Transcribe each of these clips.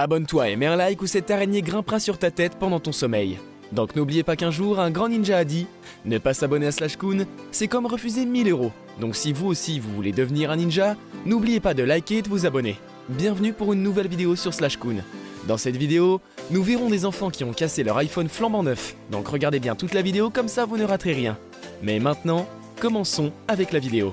Abonne-toi et mets un like ou cette araignée grimpera sur ta tête pendant ton sommeil. Donc n'oubliez pas qu'un jour, un grand ninja a dit « Ne pas s'abonner à Slashcoon, c'est comme refuser 1000 €. Donc si vous aussi vous voulez devenir un ninja, n'oubliez pas de liker et de vous abonner. Bienvenue pour une nouvelle vidéo sur Slashcoon. Dans cette vidéo, nous verrons des enfants qui ont cassé leur iPhone flambant neuf. Donc regardez bien toute la vidéo, comme ça vous ne raterez rien. Mais maintenant, commençons avec la vidéo.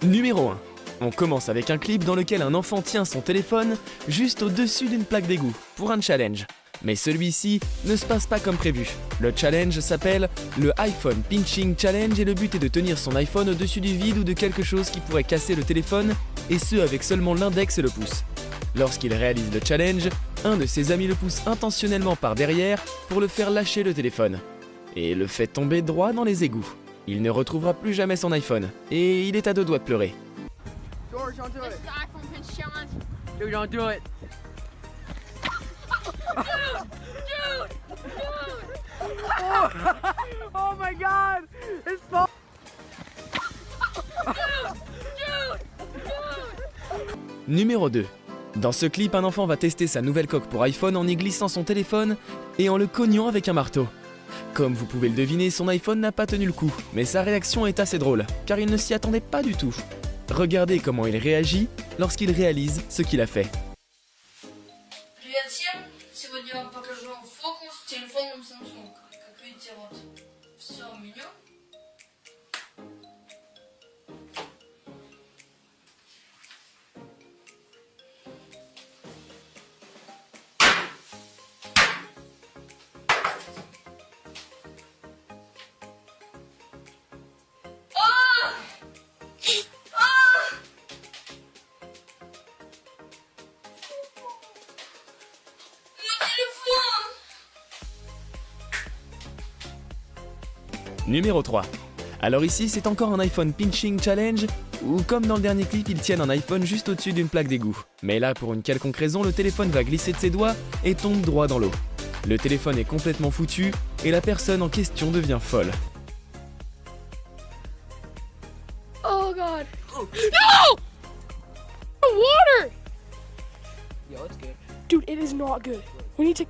Numéro 1. On commence avec un clip dans lequel un enfant tient son téléphone juste au-dessus d'une plaque d'égout pour un challenge. Mais celui-ci ne se passe pas comme prévu. Le challenge s'appelle le iPhone Pinching Challenge et le but est de tenir son iPhone au-dessus du vide ou de quelque chose qui pourrait casser le téléphone, et ce avec seulement l'index et le pouce. Lorsqu'il réalise le challenge, un de ses amis le pousse intentionnellement par derrière pour le faire lâcher le téléphone, et le fait tomber droit dans les égouts. Il ne retrouvera plus jamais son iPhone, et il est à deux doigts de pleurer. George, don't do This it. is the iPhone pinch challenge. Dude, don't do it. Oh my god! It's fall. Numéro 2. Dans ce clip, un enfant va tester sa nouvelle coque pour iPhone en y glissant son téléphone et en le cognant avec un marteau. Comme vous pouvez le deviner, son iPhone n'a pas tenu le coup, mais sa réaction est assez drôle, car il ne s'y attendait pas du tout. Regardez comment il réagit lorsqu'il réalise ce qu'il a fait. Привет всем! Сегодня я вам покажу фокус с телефоном Samsung. Как видите, вот все меню. Numéro 3. Alors ici, c'est encore un iPhone Pinching Challenge, où comme dans le dernier clip, ils tiennent un iPhone juste au-dessus d'une plaque d'égout. Mais là, pour une quelconque raison, le téléphone va glisser de ses doigts et tombe droit dans l'eau. Le téléphone est complètement foutu, et la personne en question devient folle. Oh god. No! Water! Yo, it's good. Dude, it is not good. We need to...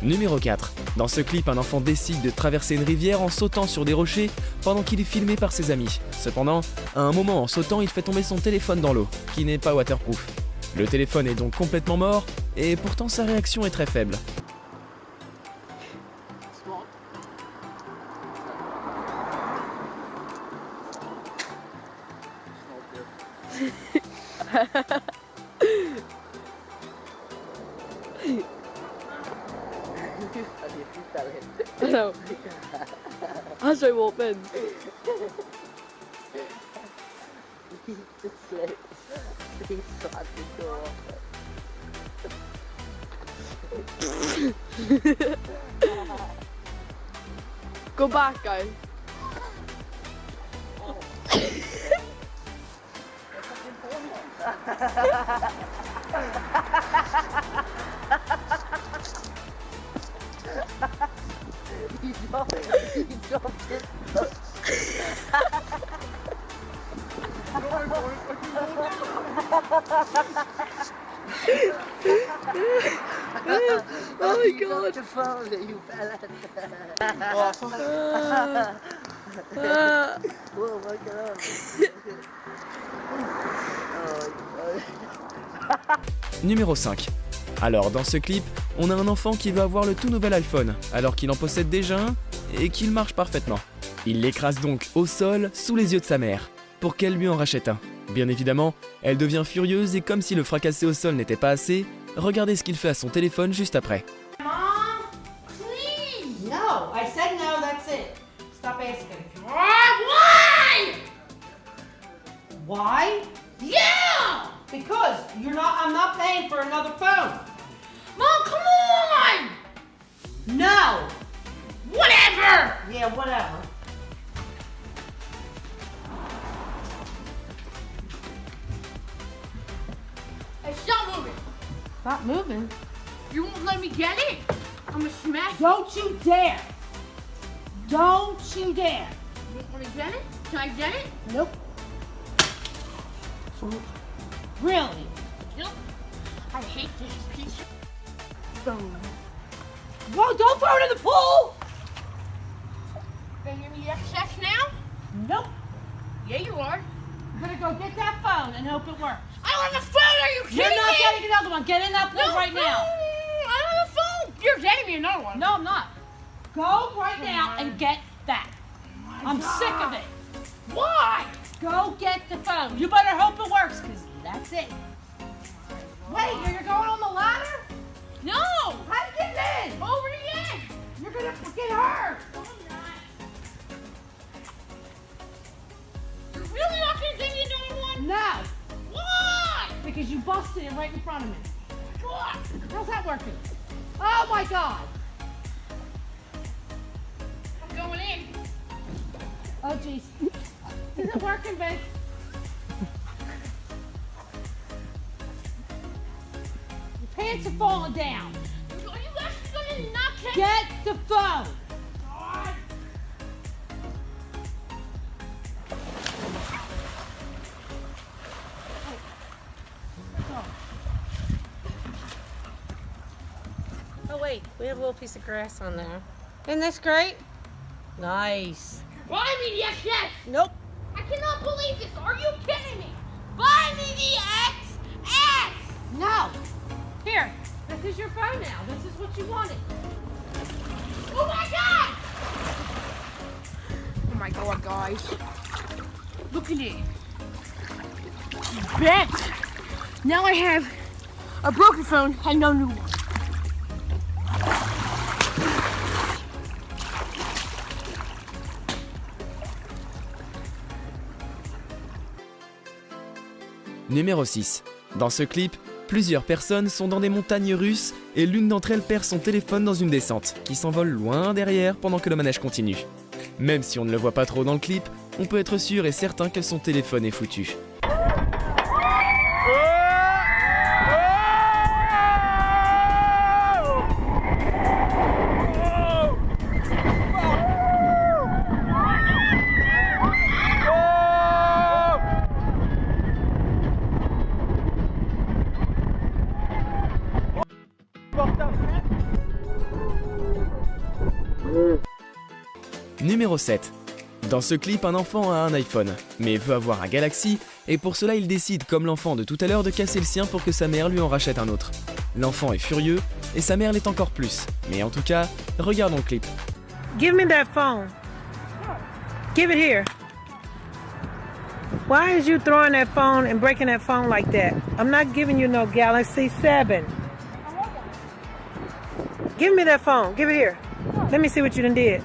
Numéro 4. Dans ce clip, un enfant décide de traverser une rivière en sautant sur des rochers pendant qu'il est filmé par ses amis. Cependant, à un moment en sautant, il fait tomber son téléphone dans l'eau, qui n'est pas waterproof. Le téléphone est donc complètement mort, et pourtant sa réaction est très faible. Small. No. As I walk in. Go back, guys. Oh my god. The phone that you fell at. Whoa, look it up. Numéro 5. Alors, dans ce clip, on a un enfant qui veut avoir le tout nouvel iPhone, alors qu'il en possède déjà un et qu'il marche parfaitement. Il l'écrase donc au sol, sous les yeux de sa mère, pour qu'elle lui en rachète un. Bien évidemment, elle devient furieuse et comme si le fracasser au sol n'était pas assez, regardez ce qu'il fait à son téléphone juste après. Mom, please. No, I said no, that's it. Stop asking. Why? Why? Yeah! Because I'm not paying for another phone. Mom, come on! No. Whatever! Yeah, whatever. Hey, stop moving. Stop moving. You won't let me get it? I'm gonna smack you. Don't you dare. Don't you dare. You want to get it? Can I get it? Nope. Really? Nope. I hate this piece of phone. Whoa, don't throw it in the pool! Are you gonna give me excess now? Nope. Yeah, you are. I'm gonna go get that phone and hope it works. I don't have a phone. Are you kidding You're not me? getting another one. Get in that pool right now. I don't have a phone. You're getting me another one. No, I'm not. Go right now and get that. I'm sick of it. Why? Go get the phone. You better hope it works, because that's it. Wait, you're going on the ladder? No. How you getting in? Over the edge. You're gonna get hurt. You're really not gonna give me another one? No, Why? because you busted it right in front of me. What? How's that working? Oh my God. I'm going in. Oh jeez. Is it working, babe? Your pants are falling down. Are you actually gonna not take Get the phone. God. Oh wait, we have a little piece of grass on there. Isn't this great? Nice. Buy me the XS. Nope. I cannot believe this. Are you kidding me? Buy me the XS. No. Here, this is your phone now. This is what you wanted. Oh my God. Oh my God, guys. Look at it. Bet. Now I have a broken phone and no new one. Numéro 6. Dans ce clip, plusieurs personnes sont dans des montagnes russes et l'une d'entre elles perd son téléphone dans une descente, qui s'envole loin derrière pendant que le manège continue. Même si on ne le voit pas trop dans le clip, on peut être sûr et certain que son téléphone est foutu. Numéro 7. Dans ce clip, un enfant a un iPhone, mais veut avoir un Galaxy, et pour cela il décide, comme l'enfant de tout à l'heure, de casser le sien pour que sa mère lui en rachète un autre. L'enfant est furieux, et sa mère l'est encore plus. Mais en tout cas, regardons le clip. Give me that phone. Give it here. Why is you throwing that phone and breaking that phone like that? I'm not giving you no Galaxy 7. Give me that phone. Give it here. Let me see what you done did.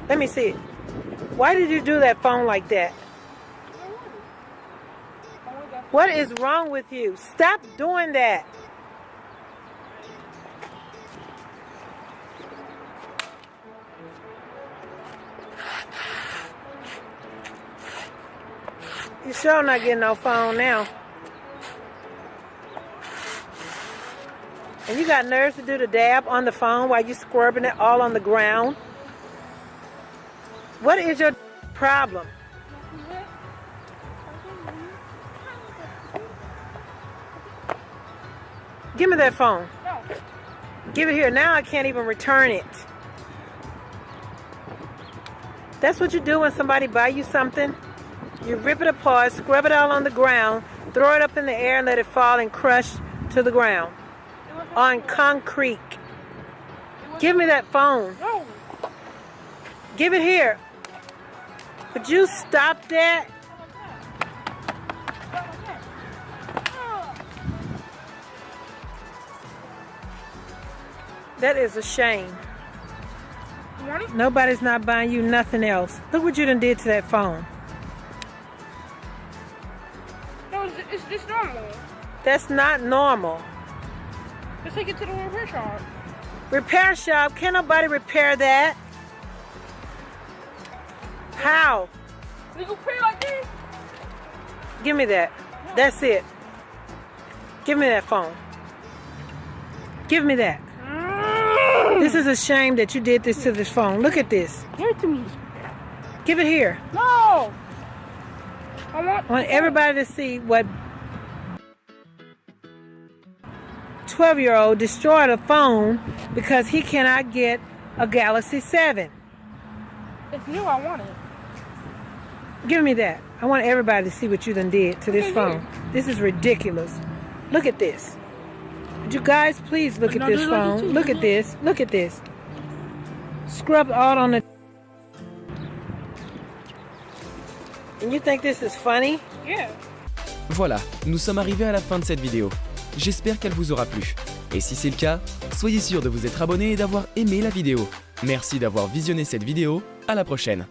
Let me see it. Why did you do that phone like that? What is wrong with you? Stop doing that. You sure not getting no phone now. And you got nerves to do the dab on the phone while you squirting it all on the ground? What is your problem? Give me that phone. No. Give it here. Now I can't even return it. That's what you do when somebody buy you something. You rip it apart, scrub it all on the ground, throw it up in the air and let it fall and crush to the ground on concrete. Give me that phone. No. Give it here. Would you stop that? That is a shame. You want it? Nobody's not buying you nothing else. Look what you done did to that phone. No, it's just normal. That's not normal. Let's take it to the repair shop. Repair shop? Can't nobody repair that. How? We can pray like this. Give me that. That's it. Give me that phone. Give me that. This is a shame that you did this to this phone. Look at this. Give it to me. Give it here. No. I want everybody to see what 12-year-old destroyed a phone because he cannot get a Galaxy 7. It's new, I want it. Give me that. I want everybody to see what you done did to this Okay, phone. This is ridiculous. Look at this. Would you guys please look at No, this do it like this phone? too, Look do at it. this. Look at this. Scrubbed all on the... And you think this is funny? Yeah. Voilà, nous sommes arrivés à la fin de cette vidéo. J'espère qu'elle vous aura plu. Et si c'est le cas, soyez sûr de vous être abonné et d'avoir aimé la vidéo. Merci d'avoir visionné cette vidéo, à la prochaine.